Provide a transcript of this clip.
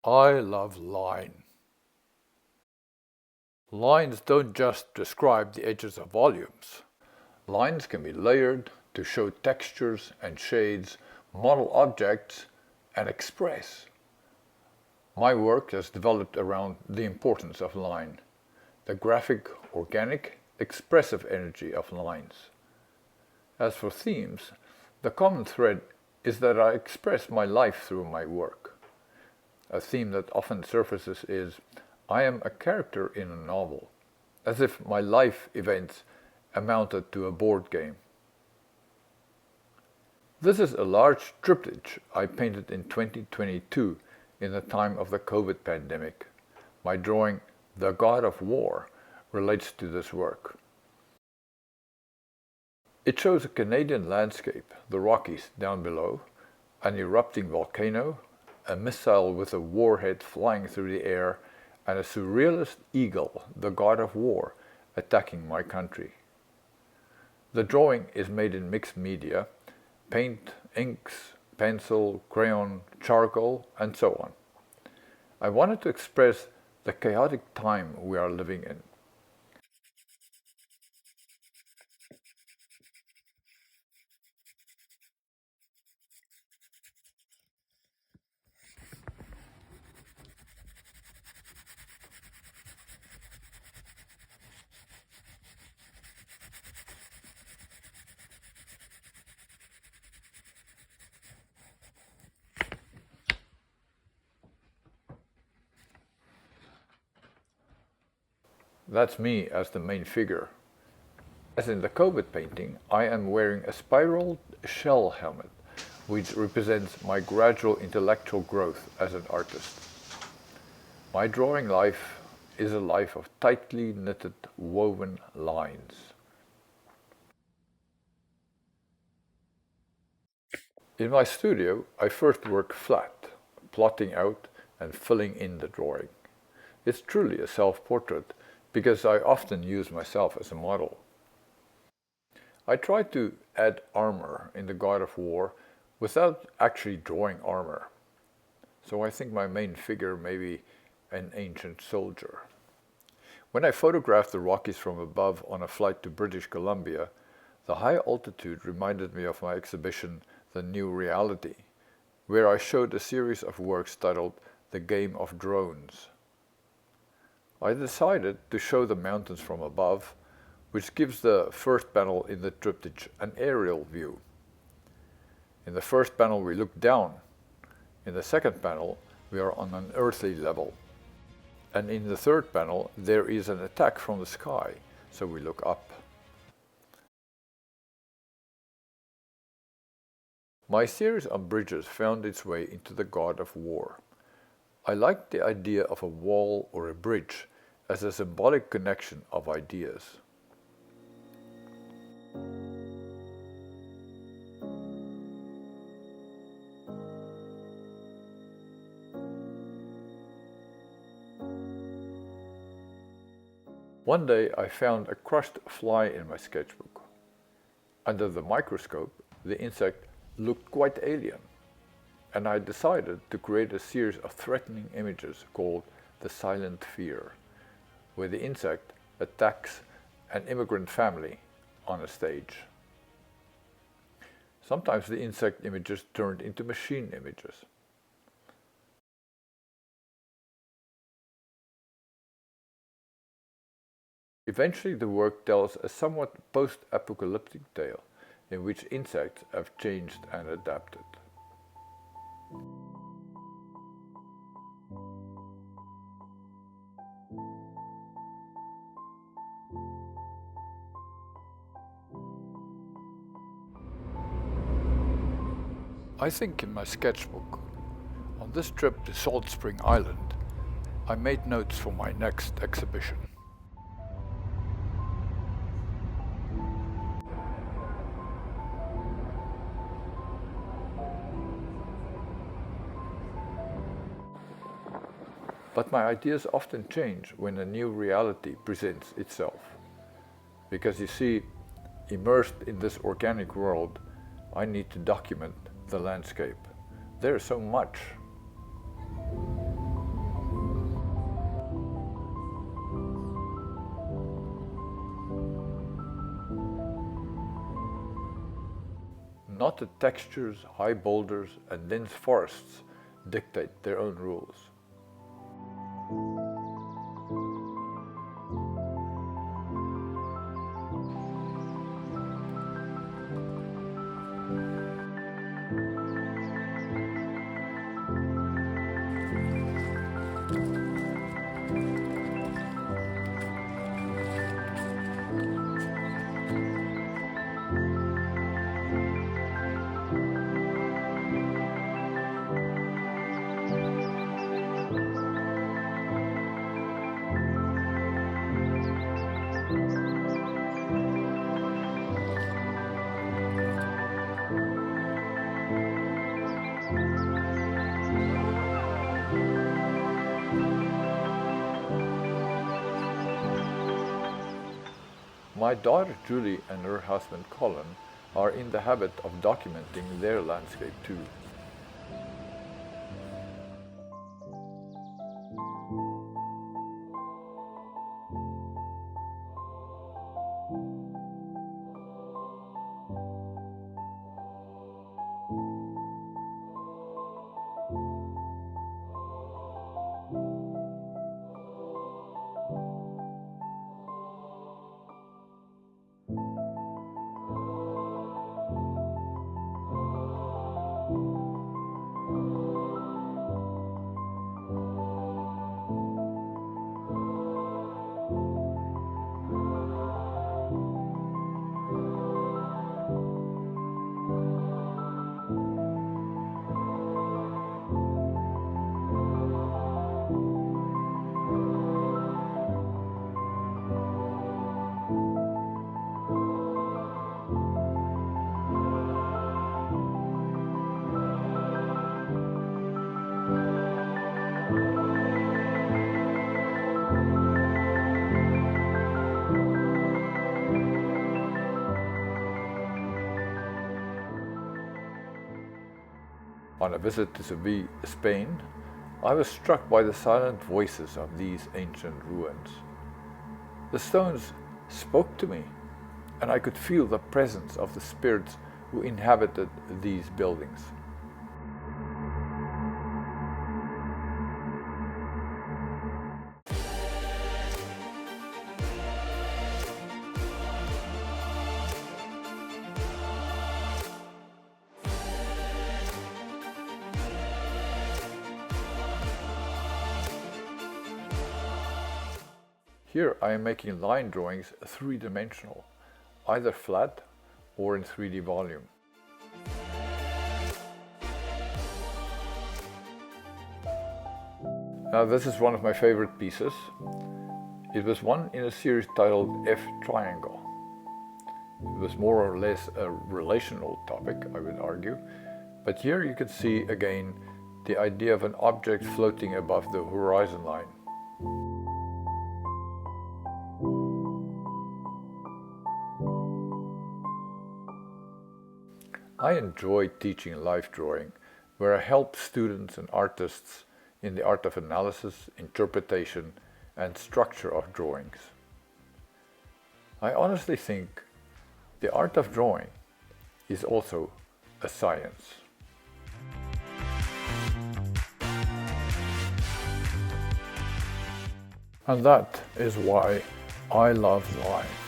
I love line. Lines don't just describe the edges of volumes. Lines can be layered to show textures and shades, model objects, and express. My work has developed around the importance of line, the graphic, organic, expressive energy of lines. As for themes, the common thread is that I express my life through my work. A theme that often surfaces is, I am a character in a novel, as if my life events amounted to a board game. This is a large triptych I painted in 2022 in the time of the COVID pandemic. My drawing, The God of War, relates to this work. It shows a Canadian landscape, the Rockies down below, an erupting volcano, a missile with a warhead flying through the air, and a surrealist eagle, the God of War, attacking my country. The drawing is made in mixed media, paint, inks, pencil, crayon, charcoal, and so on. I wanted to express the chaotic time we are living in. That's me as the main figure. As in the COVID painting, I am wearing a spiraled shell helmet, which represents my gradual intellectual growth as an artist. My drawing life is a life of tightly knitted, woven lines. In my studio, I first work flat, plotting out and filling in the drawing. It's truly a self-portrait, because I often use myself as a model. I try to add armor in the God of War without actually drawing armor. So I think my main figure may be an ancient soldier. When I photographed the Rockies from above on a flight to British Columbia, the high altitude reminded me of my exhibition, The New Reality, where I showed a series of works titled The Game of Drones. I decided to show the mountains from above, which gives the first panel in the triptych an aerial view. In the first panel we look down, in the second panel we are on an earthly level, and in the third panel there is an attack from the sky, so we look up. My series on bridges found its way into the God of War. I liked the idea of a wall or a bridge as a symbolic connection of ideas. One day I found a crushed fly in my sketchbook. Under the microscope, the insect looked quite alien, and I decided to create a series of threatening images called The Silent Fear, where the insect attacks an immigrant family on a stage. Sometimes the insect images turned into machine images. Eventually the work tells a somewhat post-apocalyptic tale in which insects have changed and adapted. I think in my sketchbook, on this trip to Salt Spring Island, I made notes for my next exhibition. But my ideas often change when a new reality presents itself. Because you see, immersed in this organic world, I need to document the landscape. There is so much. not the textures, high boulders, and dense forests dictate their own rules. My daughter Julie and her husband Colin are in the habit of documenting their landscape too. On a visit to Seville, Spain, I was struck by the silent voices of these ancient ruins. The stones spoke to me, and I could feel the presence of the spirits who inhabited these buildings. Here I am making line drawings three-dimensional, either flat or in 3D volume. Now this is one of my favorite pieces. It was one in a series titled F Triangle. It was more or less a relational topic, I would argue, but here you can see again the idea of an object floating above the horizon line. I enjoy teaching life drawing, where I help students and artists in the art of analysis, interpretation, and structure of drawings. I honestly think the art of drawing is also a science. And that is why I love life.